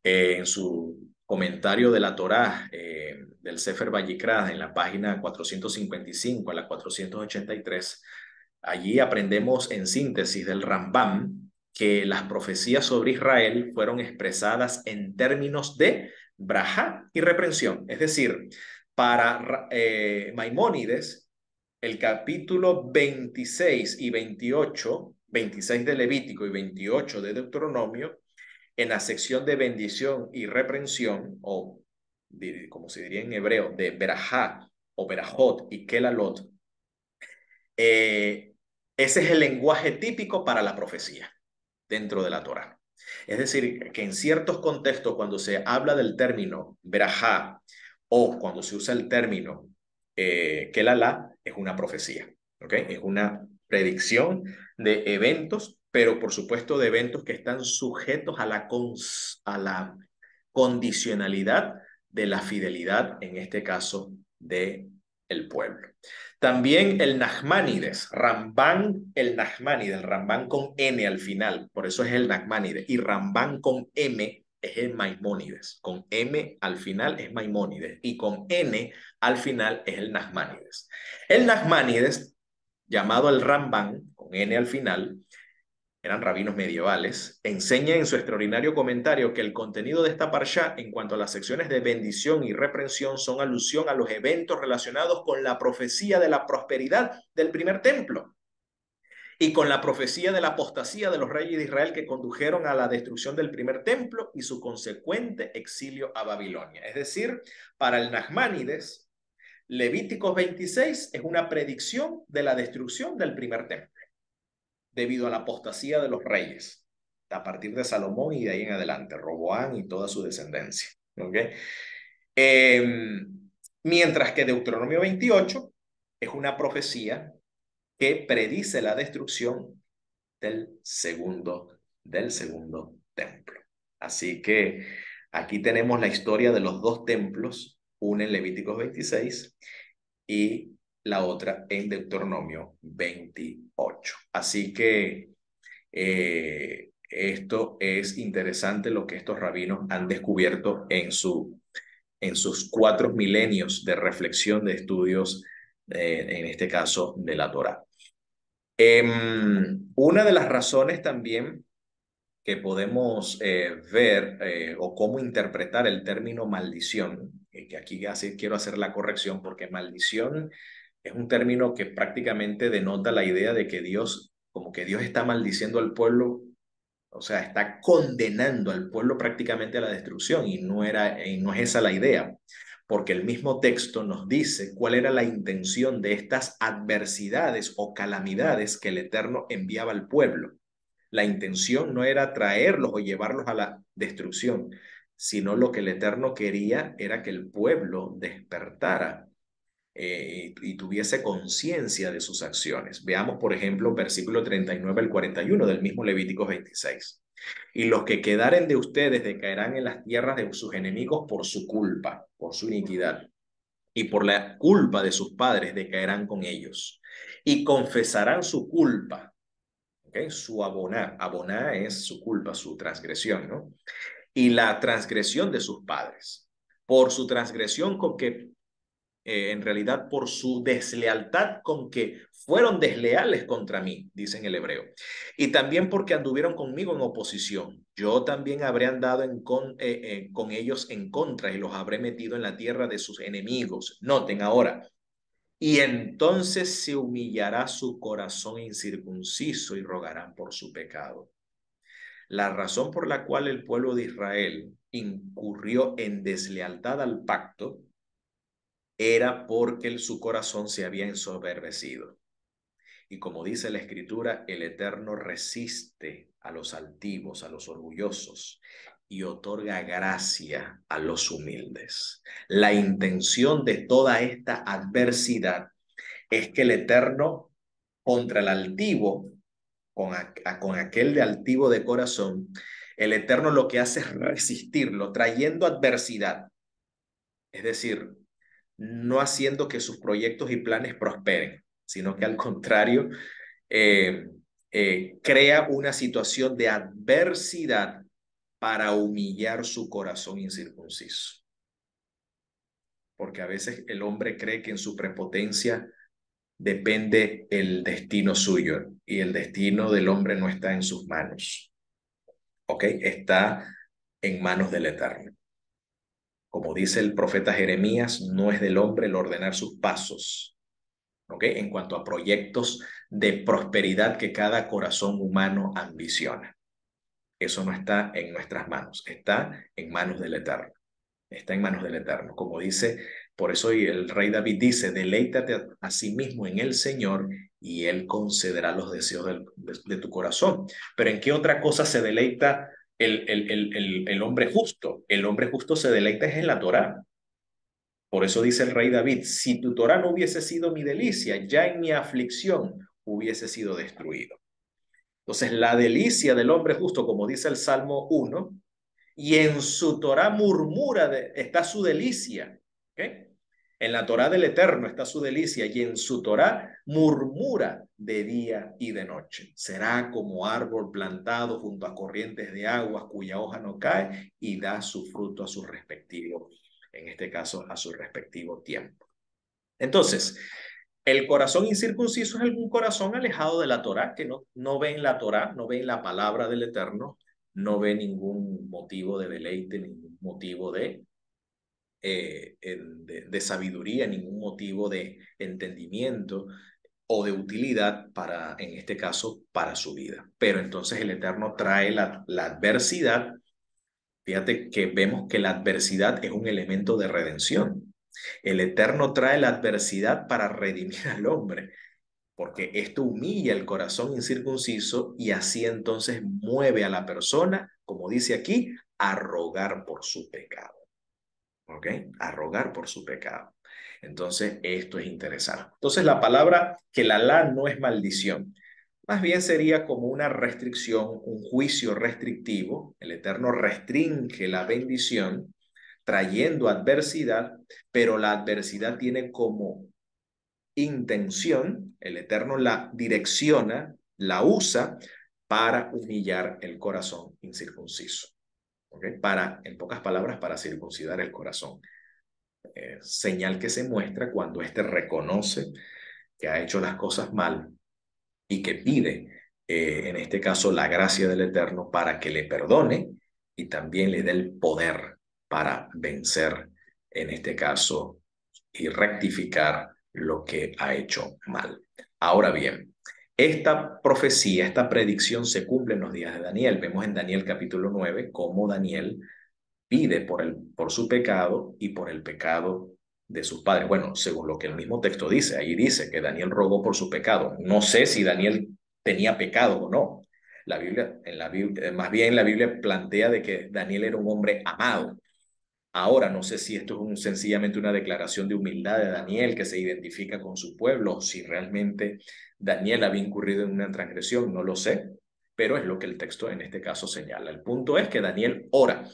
en su comentario de la Torá, del Sefer Vayikra, en la página 455 a la 483, allí aprendemos en síntesis del Rambam que las profecías sobre Israel fueron expresadas en términos de braja y reprensión. Es decir, para Maimónides, el capítulo 26 y 28, 26 de Levítico y 28 de Deuteronomio, en la sección de bendición y reprensión, o como se diría en hebreo, de berajá o berajot y kelalot, ese es el lenguaje típico para la profecía dentro de la Torá. Es decir, que en ciertos contextos, cuando se habla del término berajá o cuando se usa el término kelalá, es una profecía, ¿ok? Es una predicción de eventos, pero por supuesto de eventos que están sujetos a la condicionalidad de la fidelidad, en este caso, de el pueblo. También el Nachmanides, Ramban el Nachmanides, Ramban con N al final, por eso es el Nachmanides, y Ramban con M es el Maimónides, con M al final es Maimónides, y con N al final es el Nachmanides. El Nachmanides llamado el Ramban, con N al final, eran rabinos medievales, enseña en su extraordinario comentario que el contenido de esta parsha en cuanto a las secciones de bendición y reprensión son alusión a los eventos relacionados con la profecía de la prosperidad del primer templo y con la profecía de la apostasía de los reyes de Israel que condujeron a la destrucción del primer templo y su consecuente exilio a Babilonia. Es decir, para el Nachmanides, Levíticos 26 es una predicción de la destrucción del primer templo debido a la apostasía de los reyes a partir de Salomón y de ahí en adelante, Roboán y toda su descendencia. ¿Okay? Mientras que Deuteronomio 28 es una profecía que predice la destrucción del segundo templo. Así que aquí tenemos la historia de los dos templos, una en Levíticos 26 y la otra en Deuteronomio 28. Así que esto es interesante lo que estos rabinos han descubierto en sus 4 milenios de reflexión de estudios, en este caso de la Torá. Una de las razones también que podemos ver o cómo interpretar el término maldición, que aquí quiero hacer la corrección porque maldición es un término que prácticamente denota la idea de que Dios, como que Dios está maldiciendo al pueblo, o sea, está condenando al pueblo prácticamente a la destrucción y no es esa la idea, porque el mismo texto nos dice cuál era la intención de estas adversidades o calamidades que el Eterno enviaba al pueblo. La intención no era traerlos o llevarlos a la destrucción, sino lo que el Eterno quería era que el pueblo despertara y tuviese conciencia de sus acciones. Veamos, por ejemplo, versículo 39 al 41 del mismo Levítico 26. Y los que quedaren de ustedes decaerán en las tierras de sus enemigos por su culpa, por su iniquidad. Y por la culpa de sus padres decaerán con ellos. Y confesarán su culpa. ¿Okay? Su aboná. Aboná es su culpa, su transgresión, ¿no? Y la transgresión de sus padres. Por su transgresión con que en realidad por su deslealtad con que fueron desleales contra mí, dice en el hebreo. Y también porque anduvieron conmigo en oposición. Yo también habré andado con ellos en contra y los habré metido en la tierra de sus enemigos. Noten ahora. Y entonces se humillará su corazón incircunciso y rogarán por su pecado. La razón por la cual el pueblo de Israel incurrió en deslealtad al pacto era porque su corazón se había ensoberbecido. Y como dice la Escritura, el Eterno resiste a los altivos, a los orgullosos, y otorga gracia a los humildes. La intención de toda esta adversidad es que el Eterno, contra el altivo, con aquel de altivo de corazón, el Eterno lo que hace es resistirlo, trayendo adversidad. Es decir, no haciendo que sus proyectos y planes prosperen, sino que al contrario, eh, crea una situación de adversidad para humillar su corazón incircunciso. Porque a veces el hombre cree que en su prepotencia depende el destino suyo y el destino del hombre no está en sus manos. ¿Ok? Está en manos del Eterno. Como dice el profeta Jeremías, no es del hombre el ordenar sus pasos, ¿ok? En cuanto a proyectos de prosperidad que cada corazón humano ambiciona. Eso no está en nuestras manos, está en manos del Eterno. Está en manos del Eterno. Como dice, por eso el rey David dice, deleítate a sí mismo en el Señor y Él concederá los deseos de tu corazón. Pero ¿en qué otra cosa se deleita el hombre justo? El hombre justo se deleita es en la Torá. Por eso dice el rey David, si tu Torá no hubiese sido mi delicia, ya en mi aflicción hubiese sido destruido. Entonces, la delicia del hombre justo, como dice el Salmo 1, y en su Torá murmura, está su delicia. ¿Okay? En la Torá del Eterno está su delicia y en su Torá murmura de día y de noche. Será como árbol plantado junto a corrientes de aguas cuya hoja no cae y da su fruto a su respectivo, en este caso, a su respectivo tiempo. Entonces, El corazón incircunciso es algún corazón alejado de la Torá, que no ve en la Torá, no ve en la palabra del Eterno, no ve ningún motivo de deleite, ningún motivo de sabiduría, ningún motivo de entendimiento o de utilidad para, en este caso, para su vida. Pero entonces el Eterno trae la adversidad. Fíjate que vemos que la adversidad es un elemento de redención. El Eterno trae la adversidad para redimir al hombre, porque esto humilla el corazón incircunciso y así entonces mueve a la persona, como dice aquí, a rogar por su pecado. ¿Ok? A rogar por su pecado. Entonces, esto es interesante. Entonces, la palabra que la no es maldición. Más bien sería como una restricción, un juicio restrictivo. El Eterno restringe la bendición trayendo adversidad, pero la adversidad tiene como intención, el Eterno la direcciona, la usa para humillar el corazón incircunciso. ¿Okay? Para, en pocas palabras, para circuncidar el corazón. Señal que se muestra cuando éste reconoce que ha hecho las cosas mal y que pide, en este caso, la gracia del Eterno para que le perdone y también le dé el poder para vencer, en este caso, y rectificar lo que ha hecho mal. Ahora bien, esta profecía, esta predicción se cumple en los días de Daniel. Vemos en Daniel capítulo 9 cómo Daniel pide por su pecado y por el pecado de sus padres. Bueno, según lo que el mismo texto dice, ahí dice que Daniel rogó por su pecado. No sé si Daniel tenía pecado o no. Más bien la Biblia plantea de que Daniel era un hombre amado. Ahora, no sé si esto es sencillamente una declaración de humildad de Daniel que se identifica con su pueblo, o si realmente Daniel había incurrido en una transgresión, no lo sé, pero es lo que el texto en este caso señala. El punto es que Daniel ora,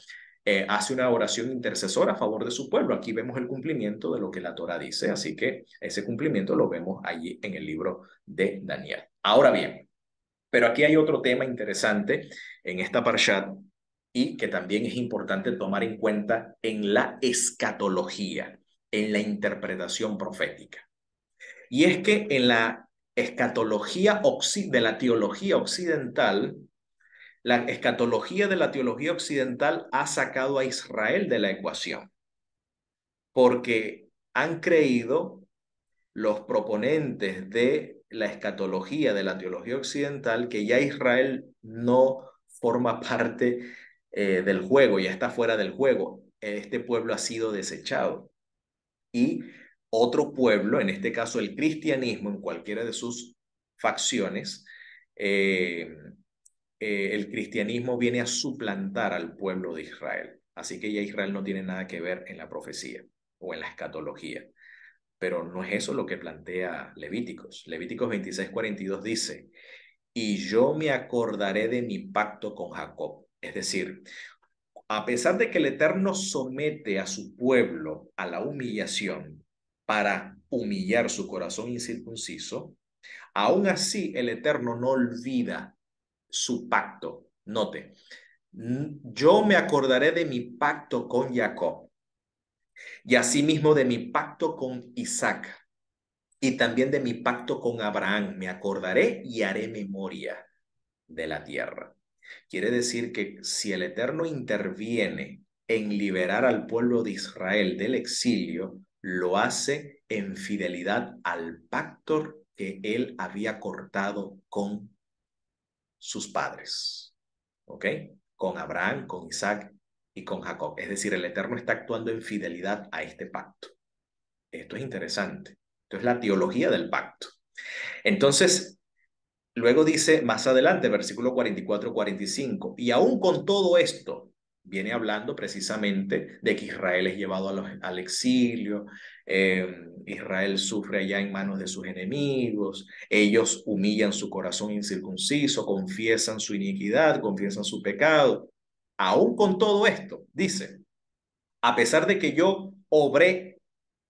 hace una oración intercesora a favor de su pueblo. Aquí vemos el cumplimiento de lo que la Torah dice, así que ese cumplimiento lo vemos allí en el libro de Daniel. Ahora bien, pero aquí hay otro tema interesante en esta parshat y que también es importante tomar en cuenta en la escatología, en la interpretación profética. Y es que en la escatología de la teología occidental, la escatología de la teología occidental ha sacado a Israel de la ecuación, porque han creído los proponentes de la escatología de la teología occidental que ya Israel no forma parte del juego, ya está fuera del juego. Este pueblo ha sido desechado. Y otro pueblo, en este caso el cristianismo, en cualquiera de sus facciones, eh, el cristianismo viene a suplantar al pueblo de Israel. Así que ya Israel no tiene nada que ver en la profecía o en la escatología. Pero no es eso lo que plantea Levíticos. Levíticos 26:42 dice, y yo me acordaré de mi pacto con Jacob. Es decir, a pesar de que el Eterno somete a su pueblo a la humillación para humillar su corazón incircunciso, aún así el Eterno no olvida su pacto. Note, yo me acordaré de mi pacto con Jacob y asimismo de mi pacto con Isaac y también de mi pacto con Abraham. Me acordaré y haré memoria de la tierra. Quiere decir que si el Eterno interviene en liberar al pueblo de Israel del exilio, lo hace en fidelidad al pacto que él había cortado con sus padres. ¿Ok? Con Abraham, con Isaac y con Jacob. Es decir, el Eterno está actuando en fidelidad a este pacto. Esto es interesante. Esto es la teología del pacto. Entonces, luego dice más adelante, versículo 44-45, y aún con todo esto, viene hablando precisamente de que Israel es llevado al exilio, Israel sufre allá en manos de sus enemigos, ellos humillan su corazón incircunciso, confiesan su iniquidad, confiesan su pecado. Aún con todo esto, dice, a pesar de que yo obré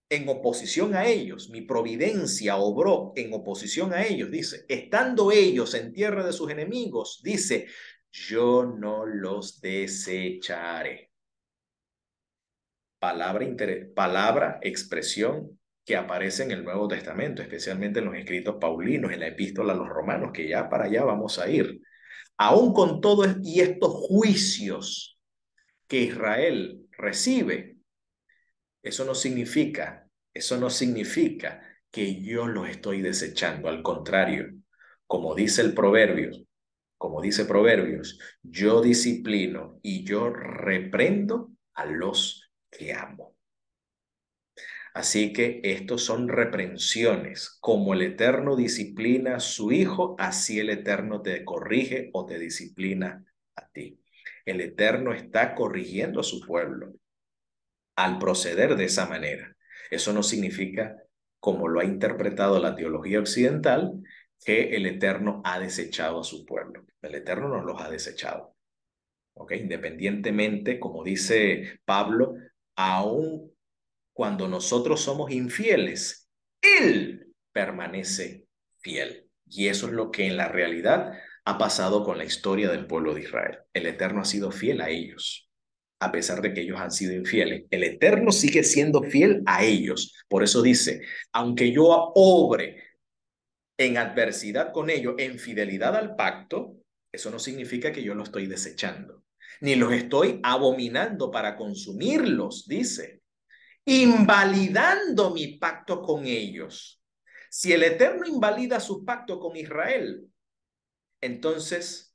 en oposición a ellos, mi providencia obró en oposición a ellos, dice, estando ellos en tierra de sus enemigos, dice, yo no los desecharé. Palabra, expresión que aparece en el Nuevo Testamento, especialmente en los escritos paulinos, en la epístola a los romanos, que ya para allá vamos a ir. Aún con todo y estos juicios que Israel recibe, eso no significa que yo los estoy desechando. Al contrario, como dice el proverbio, como dice Proverbios, yo disciplino y yo reprendo a los que amo. Así que estos son reprensiones. Como el Eterno disciplina a su Hijo, así el Eterno te corrige o te disciplina a ti. El Eterno está corrigiendo a su pueblo al proceder de esa manera. Eso no significa, como lo ha interpretado la teología occidental, que el Eterno ha desechado a su pueblo. El Eterno no los ha desechado. ¿Ok? Independientemente, como dice Pablo, aún cuando nosotros somos infieles, Él permanece fiel. Y eso es lo que en la realidad ha pasado con la historia del pueblo de Israel. El Eterno ha sido fiel a ellos, a pesar de que ellos han sido infieles. El Eterno sigue siendo fiel a ellos. Por eso dice, aunque yo obre en adversidad con ellos, en fidelidad al pacto, eso no significa que yo lo estoy desechando, ni los estoy abominando para consumirlos, dice, invalidando mi pacto con ellos. Si el Eterno invalida su pacto con Israel, entonces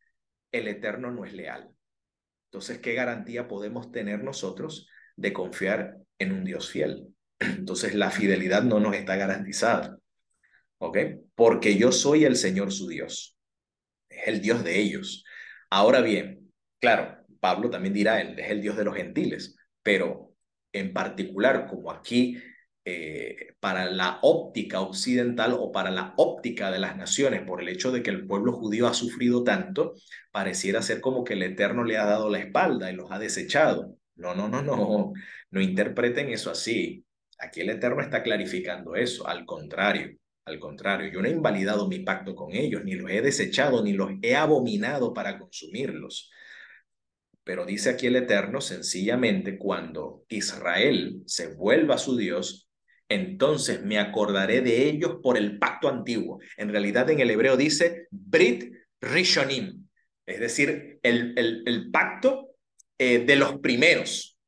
el Eterno no es leal. Entonces, ¿qué garantía podemos tener nosotros de confiar en un Dios fiel? Entonces, la fidelidad no nos está garantizada, ¿ok? Porque yo soy el Señor su Dios, es el Dios de ellos. Ahora bien, claro, Pablo también dirá, él es el Dios de los gentiles, pero en particular, como aquí, para la óptica occidental o para la óptica de las naciones, por el hecho de que el pueblo judío ha sufrido tanto, pareciera ser como que el Eterno le ha dado la espalda y los ha desechado. No, no, no, no, no interpreten eso así. Aquí el Eterno está clarificando eso, al contrario. Al contrario, yo no he invalidado mi pacto con ellos, ni los he desechado, ni los he abominado para consumirlos. Pero dice aquí el Eterno, sencillamente, cuando Israel se vuelva a su Dios, entonces me acordaré de ellos por el pacto antiguo. En realidad en el hebreo dice Brit Rishonim, es decir, el pacto de los primeros.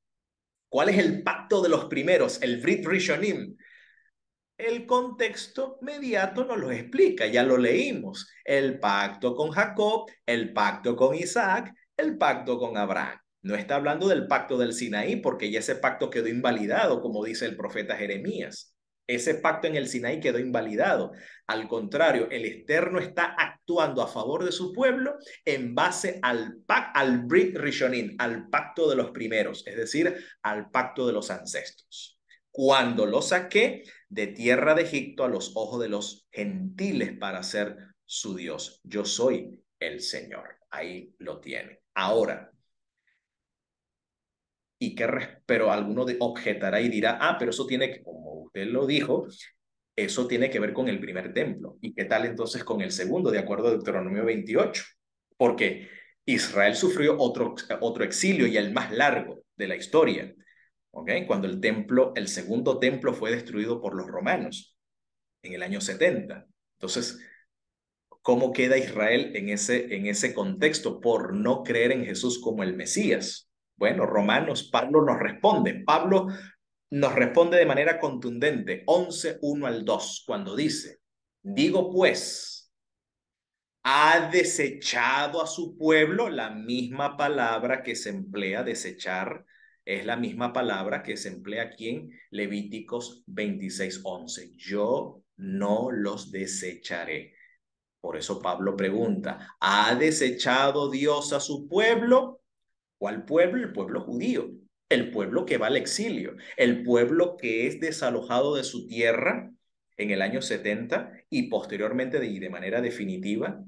¿Cuál es el pacto de los primeros? El Brit Rishonim. El contexto mediato nos lo explica, ya lo leímos. El pacto con Jacob, el pacto con Isaac, el pacto con Abraham. No está hablando del pacto del Sinaí, porque ya ese pacto quedó invalidado, como dice el profeta Jeremías. Ese pacto en el Sinaí quedó invalidado. Al contrario, el Eterno está actuando a favor de su pueblo en base al Brit Rishonim, al pacto de los primeros, es decir, al pacto de los ancestros. Cuando lo saqué de tierra de Egipto a los ojos de los gentiles para ser su Dios. Yo soy el Señor. Ahí lo tiene. Ahora, pero alguno objetará y dirá, pero eso tiene que, como usted lo dijo, eso tiene que ver con el primer templo. ¿Y qué tal entonces con el segundo, de acuerdo a Deuteronomio 28? Porque Israel sufrió otro exilio y el más largo de la historia. ¿Okay? Cuando el segundo templo fue destruido por los romanos en el año 70. Entonces, ¿cómo queda Israel en ese contexto por no creer en Jesús como el Mesías? Bueno, Romanos, Pablo nos responde de manera contundente, 11:1 al 2, cuando dice, digo pues, ha desechado a su pueblo, la misma palabra que se emplea, desechar, es la misma palabra que se emplea aquí en Levíticos 26:11. Yo no los desecharé. Por eso Pablo pregunta, ¿ha desechado Dios a su pueblo? ¿Cuál pueblo? El pueblo judío, el pueblo que va al exilio, el pueblo que es desalojado de su tierra en el año 70 y posteriormente de manera definitiva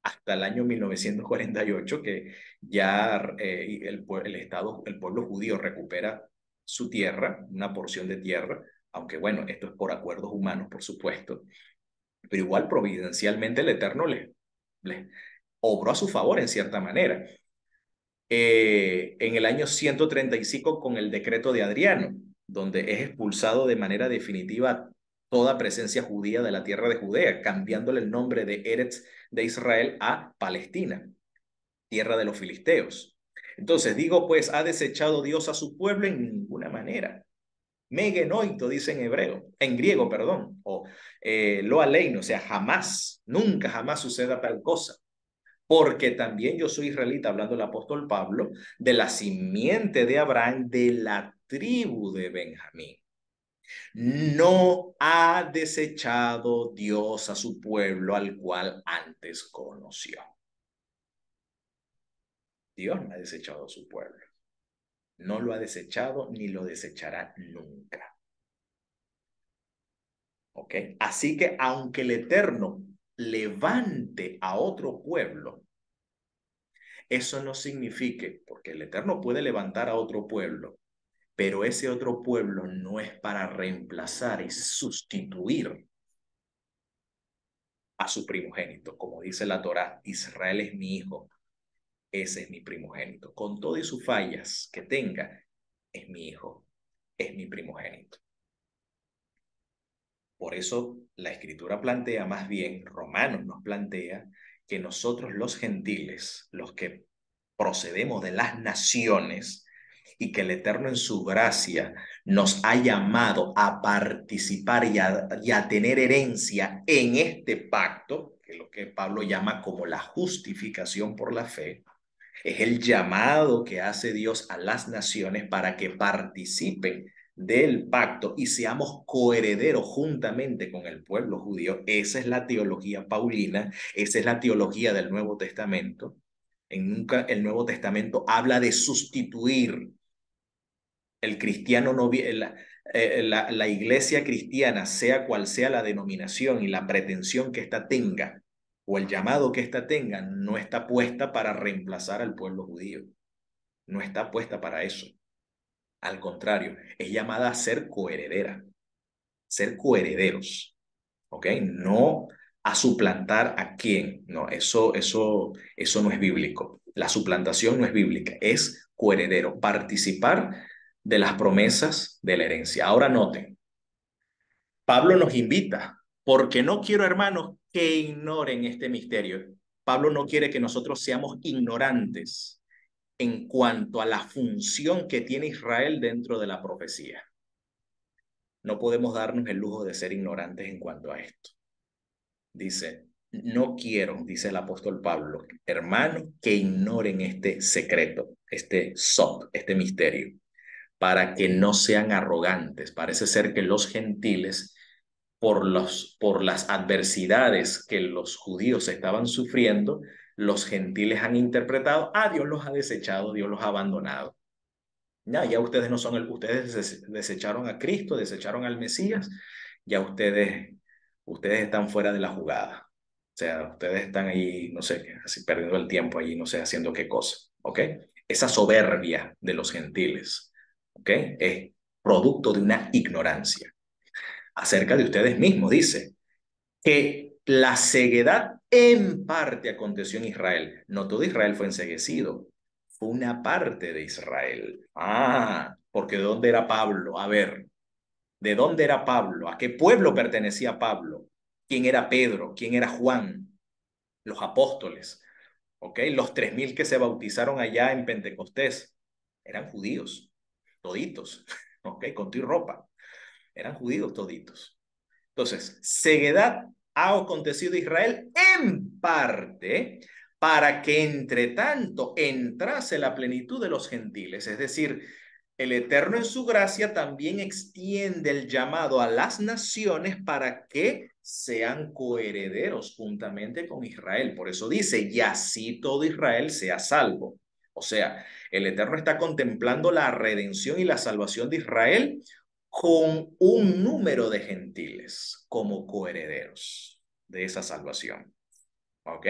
hasta el año 1948, que ya el pueblo judío recupera su tierra, una porción de tierra, aunque bueno, esto es por acuerdos humanos, por supuesto, pero igual providencialmente el Eterno les obró a su favor en cierta manera. En el año 135 con el decreto de Adriano, donde es expulsado de manera definitiva toda presencia judía de la tierra de Judea, cambiándole el nombre de Eretz de Israel a Palestina, tierra de los filisteos. Entonces digo, pues, ¿ha desechado Dios a su pueblo? En ninguna manera. Megenoito, dice en hebreo, en griego, perdón, o lo aleino, o sea, jamás, nunca, jamás suceda tal cosa. Porque también yo soy israelita, hablando el apóstol Pablo, de la simiente de Abraham, de la tribu de Benjamín. No ha desechado Dios a su pueblo al cual antes conoció. Dios no ha desechado a su pueblo. No lo ha desechado ni lo desechará nunca. ¿Ok? Así que aunque el Eterno levante a otro pueblo, eso no significa, porque el Eterno puede levantar a otro pueblo, pero ese otro pueblo no es para reemplazar y sustituir a su primogénito. Como dice la Torá, Israel es mi hijo, ese es mi primogénito. Con todas sus fallas que tenga, es mi hijo, es mi primogénito. Por eso la Escritura plantea, más bien, Romanos nos plantea que nosotros los gentiles, los que procedemos de las naciones, y que el Eterno en su gracia nos ha llamado a participar y a tener herencia en este pacto, que es lo que Pablo llama como la justificación por la fe, es el llamado que hace Dios a las naciones para que participen del pacto y seamos coherederos juntamente con el pueblo judío. Esa es la teología paulina, esa es la teología del Nuevo Testamento. Nunca el Nuevo Testamento habla de sustituir el cristiano no la iglesia cristiana, sea cual sea la denominación y la pretensión que ésta tenga, o el llamado que ésta tenga, no está puesta para reemplazar al pueblo judío. No está puesta para eso. Al contrario, es llamada a ser coheredera, ser coherederos, ¿ok? No a suplantar a quién. No, eso no es bíblico. La suplantación no es bíblica, es coheredero, participar de las promesas de la herencia. Ahora noten, Pablo nos invita, porque no quiero, hermanos, que ignoren este misterio. Pablo no quiere que nosotros seamos ignorantes en cuanto a la función que tiene Israel dentro de la profecía. No podemos darnos el lujo de ser ignorantes en cuanto a esto. Dice, no quiero, dice el apóstol Pablo, hermanos, que ignoren este secreto, este sop, este misterio, para que no sean arrogantes. Parece ser que los gentiles, por las adversidades que los judíos estaban sufriendo, los gentiles han interpretado, Dios los ha desechado, Dios los ha abandonado. Ya ustedes no son ustedes desecharon a Cristo, desecharon al Mesías, ya ustedes están fuera de la jugada. O sea, ustedes están ahí, no sé, así perdiendo el tiempo ahí, no sé, haciendo qué cosa, ¿ok? Esa soberbia de los gentiles, ¿ok? Es producto de una ignorancia acerca de ustedes mismos. Dice que la ceguedad en parte aconteció en Israel. No todo Israel fue enceguecido, fue una parte de Israel. Porque ¿de dónde era Pablo? A ver, ¿de dónde era Pablo? ¿A qué pueblo pertenecía Pablo? ¿Quién era Pedro? ¿Quién era Juan? Los apóstoles, ¿ok? Los 3000 que se bautizaron allá en Pentecostés eran judíos, toditos, ¿ok? Con tu ropa, eran judíos toditos. Entonces, ceguedad ha acontecido a Israel en parte para que entre tanto entrase la plenitud de los gentiles. Es decir, el Eterno en su gracia también extiende el llamado a las naciones para que sean coherederos juntamente con Israel. Por eso dice, y así todo Israel sea salvo. O sea, el Eterno está contemplando la redención y la salvación de Israel con un número de gentiles como coherederos de esa salvación. ¿Ok?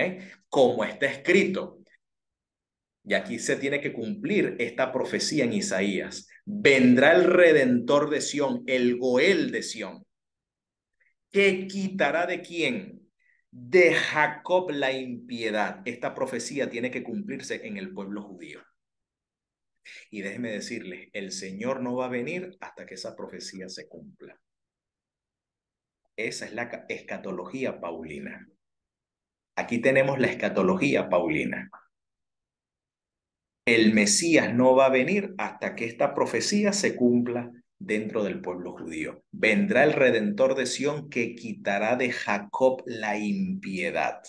Como está escrito, y aquí se tiene que cumplir esta profecía en Isaías. Vendrá el Redentor de Sión, el Goel de Sión, que quitará de quién? De Jacob la impiedad. Esta profecía tiene que cumplirse en el pueblo judío. Y déjeme decirles, el Señor no va a venir hasta que esa profecía se cumpla. Esa es la escatología paulina. Aquí tenemos la escatología paulina. El Mesías no va a venir hasta que esta profecía se cumpla dentro del pueblo judío. Vendrá el Redentor de Sión que quitará de Jacob la impiedad.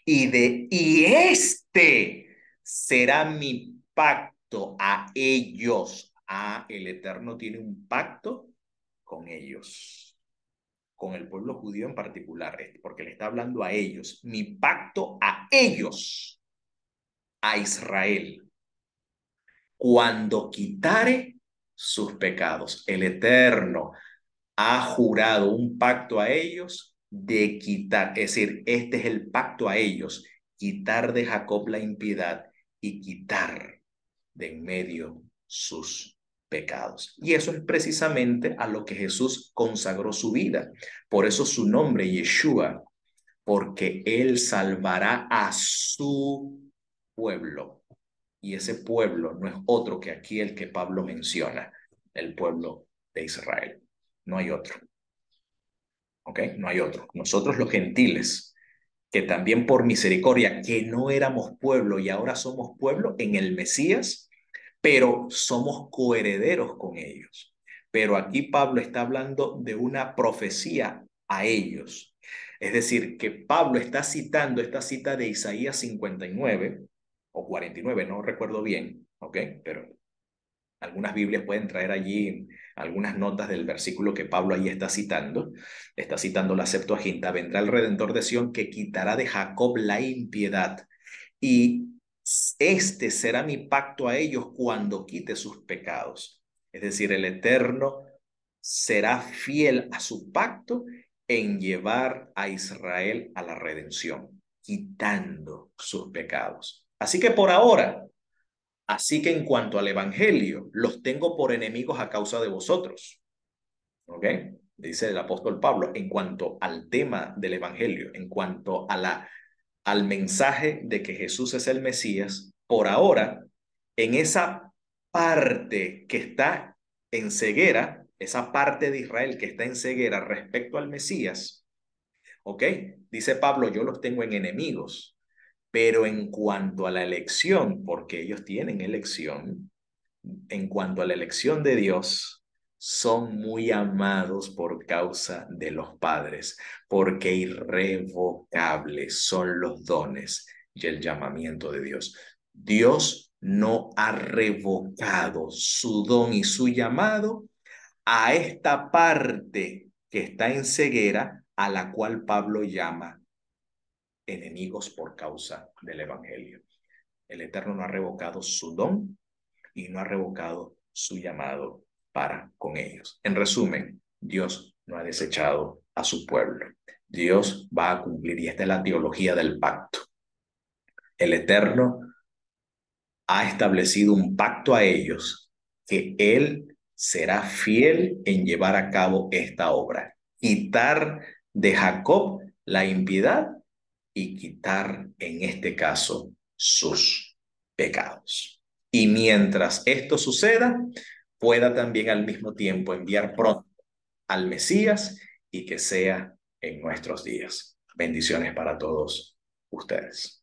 Y este será mi pacto a ellos. El Eterno tiene un pacto con ellos, con el pueblo judío en particular, porque le está hablando a ellos. Mi pacto a ellos, a Israel, cuando quitare sus pecados. El Eterno ha jurado un pacto a ellos de quitar, es decir, este es el pacto a ellos, quitar de Jacob la impiedad y quitar de en medio sus pecados. Y eso es precisamente a lo que Jesús consagró su vida. Por eso su nombre, Yeshua, porque él salvará a su pueblo. Y ese pueblo no es otro que aquí el que Pablo menciona, el pueblo de Israel. No hay otro. ¿Ok? No hay otro. Nosotros los gentiles, que también por misericordia, que no éramos pueblo y ahora somos pueblo en el Mesías, pero somos coherederos con ellos. Pero aquí Pablo está hablando de una profecía a ellos. Es decir, que Pablo está citando esta cita de Isaías 59 o 49, no recuerdo bien, ¿ok? Pero algunas Biblias pueden traer allí algunas notas del versículo que Pablo ahí está citando. Está citando la Septuaginta. Vendrá el Redentor de Sión que quitará de Jacob la impiedad. Y este será mi pacto a ellos cuando quite sus pecados. Es decir, el Eterno será fiel a su pacto en llevar a Israel a la redención, quitando sus pecados. Así que por ahora, así que en cuanto al Evangelio, los tengo por enemigos a causa de vosotros. ¿Ok? Dice el apóstol Pablo, en cuanto al tema del Evangelio, en cuanto a al mensaje de que Jesús es el Mesías, por ahora, en esa parte que está en ceguera, esa parte de Israel que está en ceguera respecto al Mesías, ¿ok? Dice Pablo, yo los tengo en enemigos, pero en cuanto a la elección, porque ellos tienen elección, en cuanto a la elección de Dios, son muy amados por causa de los padres, porque irrevocables son los dones y el llamamiento de Dios. Dios no ha revocado su don y su llamado a esta parte que está en ceguera, a la cual Pablo llama enemigos por causa del Evangelio. El Eterno no ha revocado su don y no ha revocado su llamado para con ellos. En resumen, Dios no ha desechado a su pueblo. Dios va a cumplir, y esta es la teología del pacto. El Eterno ha establecido un pacto a ellos que Él será fiel en llevar a cabo esta obra. Quitar de Jacob la impiedad y quitar, en este caso, sus pecados. Y mientras esto suceda, pueda también al mismo tiempo enviar pronto al Mesías y que sea en nuestros días. Bendiciones para todos ustedes.